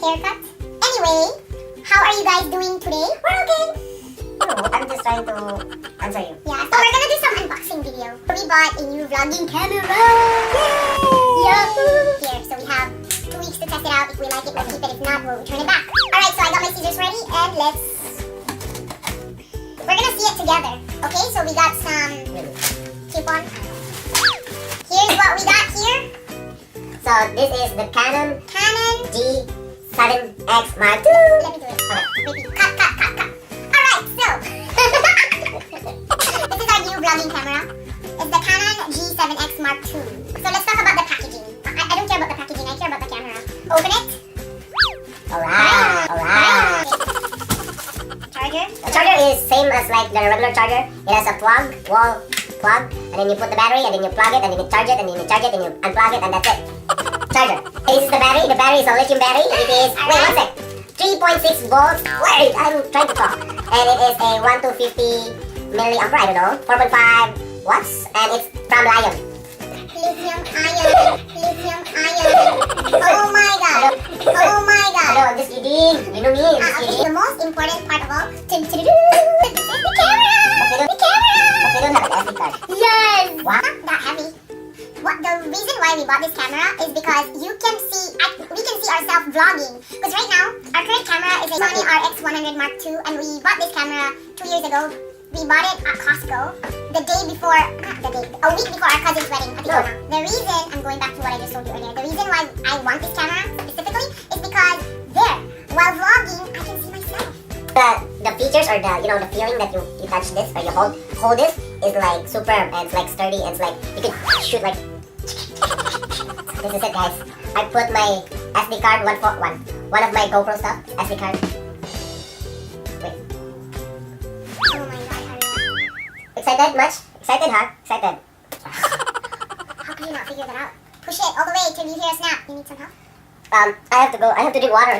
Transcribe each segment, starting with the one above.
haircut. Anyway, how are you guys doing today? We're okay. No, I'm just trying to answer you. Yeah, so we're gonna do some unboxing video. We bought a new vlogging camera. Yay! Yahoo! Here, so we have 2 weeks to test it out. If we like it, we'll keep it. If not, we'll return it back. Alright, so I got my scissors ready and we're gonna see it together. Okay, so we got some coupon. Here's what we got here. So this is the Canon G7X Mark II. Let me do it. Maybe cut. Alright, so this is our new vlogging camera. It's the Canon G7X Mark II. So let's talk about the packaging. I don't care about the packaging, I care about the camera. Open it. Alright. Charger. The charger is same as like the regular charger. It has a wall plug, and then you put the battery, and then you plug it, and then you charge it, and then you charge it, and you unplug it, and that's it. Charger. This is the battery. The battery is a lithium battery. It is, wait one sec, 3.6 volts. Wait, I'm trying to talk. And it is a 1 to 50 milliampere, I don't know, 4.5 watts, and it's from Lion. Lithium ion. Oh my god. Hello, I'm just kidding. You know me, I'm just Okay, kidding. the most important part of all, the camera. But we don't have an SD card. Yes. What? Not that heavy. The reason why we bought this camera is because we can see ourselves vlogging. Because right now, our current camera is a Sony RX100 Mark II, and we bought this camera 2 years ago. We bought it at Costco a week before our cousin's wedding at Aloha. The reason, I'm going back to what I just told you earlier, the reason why I want this camera specifically is because while vlogging, I can see myself. The features or the feeling that you touch this or you hold this is like superb, and it's like sturdy, and it's like you can shoot like. This is it, guys. I put my SD card, one of my GoPro stuff, SD card. Wait. Oh my god, hurry up. Excited much? Excited, huh? Excited. How can you not figure that out? Push it all the way till you hear a snap. You need some help? I have to go. I have to drink water.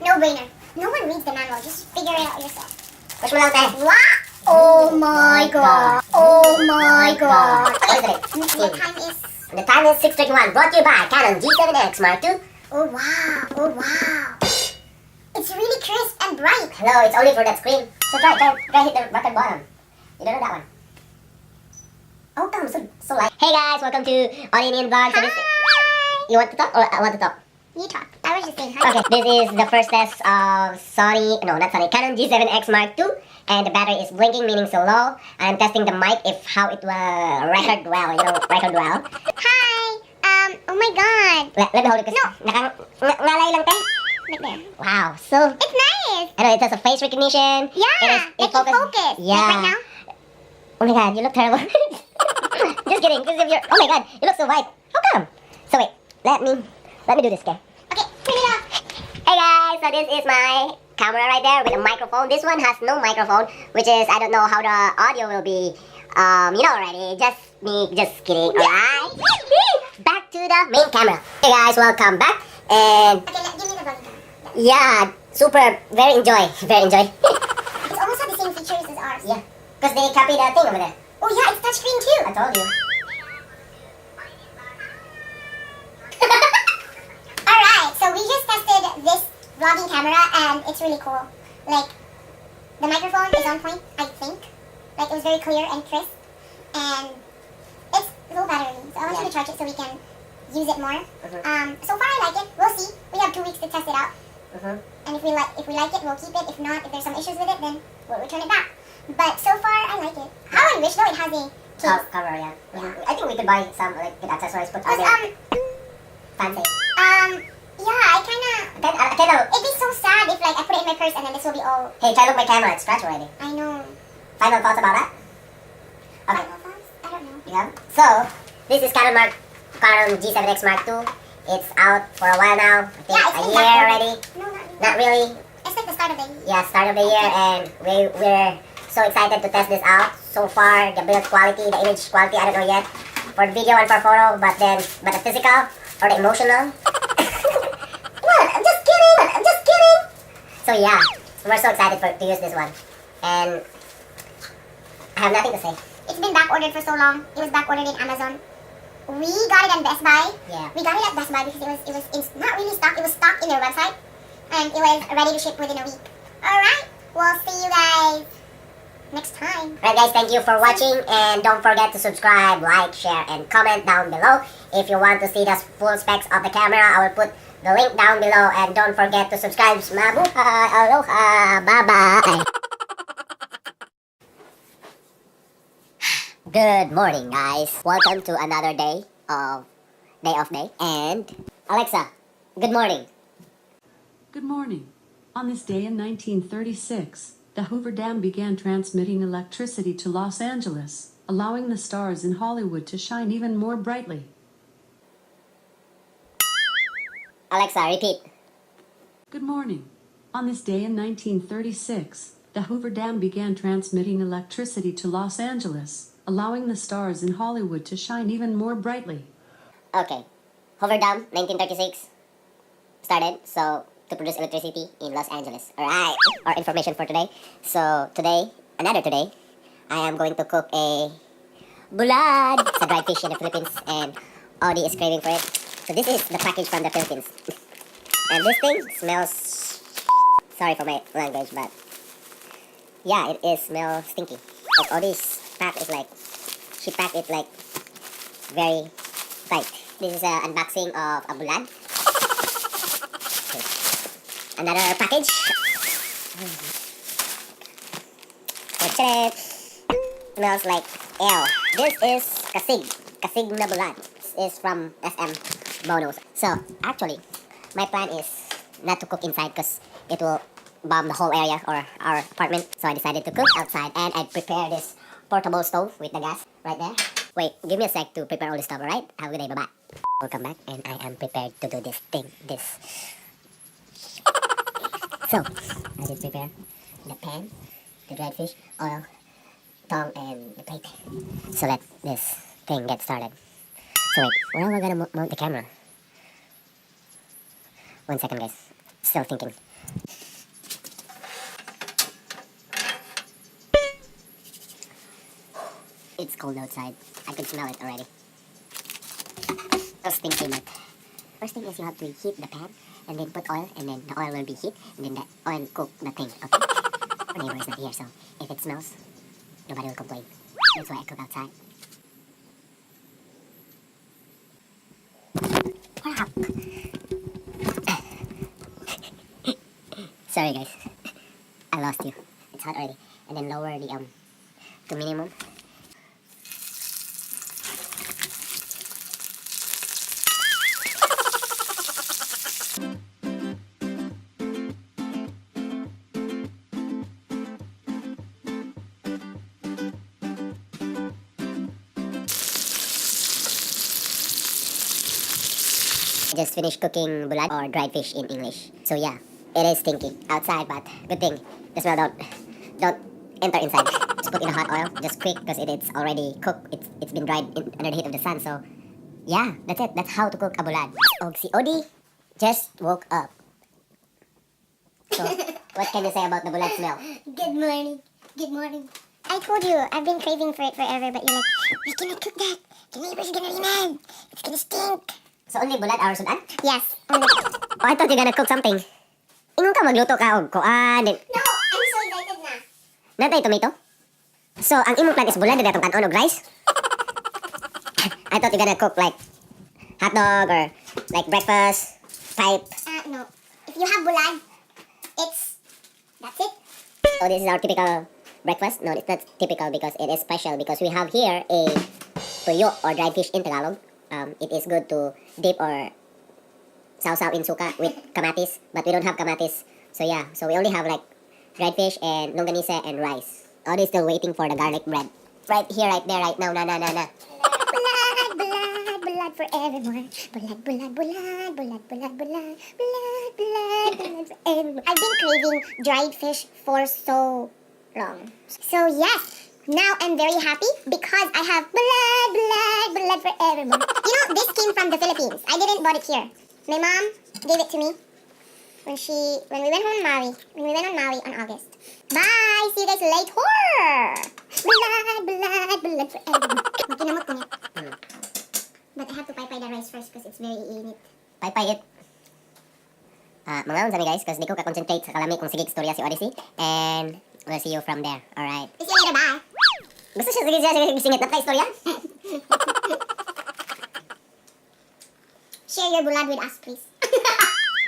No brainer. No one reads the manual. Just figure it out yourself. Push mo lang, te. What? Oh my god. Okay. The time is... The time is 6:31. Brought to you by Canon G7X Mark II. Oh wow. It's really crisp and bright. Hello, it's only for that screen. So try hit the button bottom. You don't know that one. Oh, damn, so light. Hey guys, welcome to Ode&IanVlog. So you want to talk or I want to talk? You talk. I was just saying hi. Okay, this is the first test of Canon G7X Mark II, and the battery is blinking, meaning so low. I'm testing the mic how it will record well, Hi. Oh my god. Let me hold it, because ngalay lang, te. Right there. Wow, so It's nice. I know it has a face recognition. Yeah. It can focus. Yeah. Like right now. Oh my god, you look terrible. Just kidding. Oh my god, you look so white. How come? So wait, let me do this, okay? Okay, turn it off. Hey guys, so this is my camera right there with a microphone. This one has no microphone, which is, I don't know how the audio will be. You know already. Just kidding. Alright. Back to the main camera. Hey guys, welcome back. And Okay, give me the volume. yeah, super, very enjoy. It's almost have the same features as ours. Yeah, because they copy the thing over there. Oh yeah, it's touchscreen too. I told you. Alright, so we just tested this vlogging camera and it's really cool. Like, the microphone is on point, I think. Like, it was very clear and crisp. And it's low battery, so I want you to charge it so we can use it more. So far I like it. We'll see. We have 2 weeks to test it out. And if we like it, we'll keep it. If not, if there's some issues with it, then we'll return it back. But so far, I like it. How I wish though it has a case. Cover, yeah. I think we could buy some like good accessories, put on Because, fancy. yeah, I kinda... It'd be so sad if like I put it in my purse and then this will be all... Hey, try look my camera, it's scratched already. I know. Final thoughts about that? Okay. Final thoughts? I don't know. Yeah. So, this is Canon G7X Mark II. It's out for a while now. I think Yeah, a year already. No, Not really. It's like the start of the year. Yeah, start of the year, and we're so excited to test this out. So far, the build quality, the image quality, I don't know yet. For video and for photo, but the physical or the emotional. What? I'm just kidding. So yeah, we're so excited to use this one. And I have nothing to say. It's been back ordered for so long. It was back ordered in Amazon. we got it at Best Buy. Yeah. We got it at Best Buy because it was not really stock. It was stocked in their website, and it was ready to ship within a week. All right. We'll see you guys next time. Alright guys, thank you for watching, and don't forget to subscribe, like, share, and comment down below. If you want to see the full specs of the camera, I will put the link down below, and don't forget to subscribe. Mabuhay! Aloha! Bye-bye! Good morning, guys. Welcome to another day of Day, and Alexa, good morning. Good morning. On this day in 1936, the Hoover Dam began transmitting electricity to Los Angeles, allowing the stars in Hollywood to shine even more brightly. Alexa, repeat. Good morning. On this day in 1936, the Hoover Dam began transmitting electricity to Los Angeles, allowing the stars in Hollywood to shine even more brightly. Okay. Hoover Dam, 1936, started, to produce electricity in Los Angeles. Alright, our information for today. So, today, I am going to cook a bulad. It's a dried fish in the Philippines, and Ode is craving for it. So, this is the package from the Philippines. And this thing smells, sorry for my language, but yeah, it smells stinky. But Ode's pack is like, she packed it like very tight. This is an unboxing of a bulad. Another package. Smells like ale. This is kasig na bulad. This is from SM Bonus. So, actually, my plan is not to cook inside because it will bomb the whole area or our apartment. So I decided to cook outside, and I prepared this portable stove with the gas right there. Wait, give me a sec to prepare all this stuff, alright? Have a good day, bye-bye. Welcome back, and I am prepared to do this thing, So, I did prepare the pan, the dried fish, oil, tongue, and the plate. So let this thing get started. So wait, where am I gonna mount the camera? 1 second, guys. Still thinking. It's cold outside. I can smell it already. So stinky, but first thing is you have to heat the pan, and then put oil, and then the oil will be heat, and then the oil cook the thing, okay? Our neighbor is not here, so if it smells, nobody will complain. That's why I cook outside. Sorry guys, I lost you. It's hot already. And then lower the to minimum. Just finished cooking bulad, or dried fish in English. So yeah, it is stinky outside, but good thing the smell don't enter inside. Just put in hot oil, just quick, because it's already cooked. It's been dried under the heat of the sun. So yeah, that's it. That's how to cook a bulad. Si Ode just woke up. So what can you say about the bulad smell? Good morning. Good morning. I told you, I've been craving for it forever, but you're like, we cannot cook that. The neighbor's gonna be mad. It's gonna stink. So only bulad or sudan? Yes, only. Oh, I thought you're gonna cook something. Ingon ka magluto ka og kuan. No, I'm so excited na. Natay tomato? So, ang imong plan is bulad na datong kanon og rice? I thought you're gonna cook like hot dog or like breakfast, pipe. No. If you have bulad, that's it. So this is our typical breakfast. No, it's not typical because it is special because we have here a tuyo or dried fish in Tagalog. It is good to dip or sausaw in suka with kamatis, but we don't have kamatis. So yeah, so we only have like dried fish and longganisa and rice. Ode is still waiting for the garlic bread. Right here, right there, right now, na. Bulad, bulad, bulad for everyone. Bulad, bulad, bulad, bulad, bulad, bulad, bulad, bulad, bulad for everyone. I've been craving dried fish for so long. So yes, now I'm very happy because I have bulad, bulad, bulad for everyone. You know, this came from the Philippines. I didn't bought it here. My mom gave it to me when we went home on Maui. When we went on Maui on August. Bye! See you guys later! Bulad, bulad, bulad for everyone. Makinamot ko niya. But It's very init. Pay-pay it. Mga unsa mi guys, kasi di ko ka-concentrate sa kalami kung sige istorya si Odyssey. And we'll see you from there. Alright. See you later, bye. Gusto siya singit na tayo istorya? Share your bulad with us, please.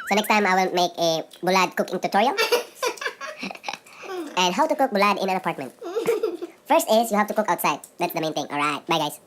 So next time I will make a bulad cooking tutorial. And how to cook bulad in an apartment. First is you have to cook outside. That's the main thing. Alright. Bye guys.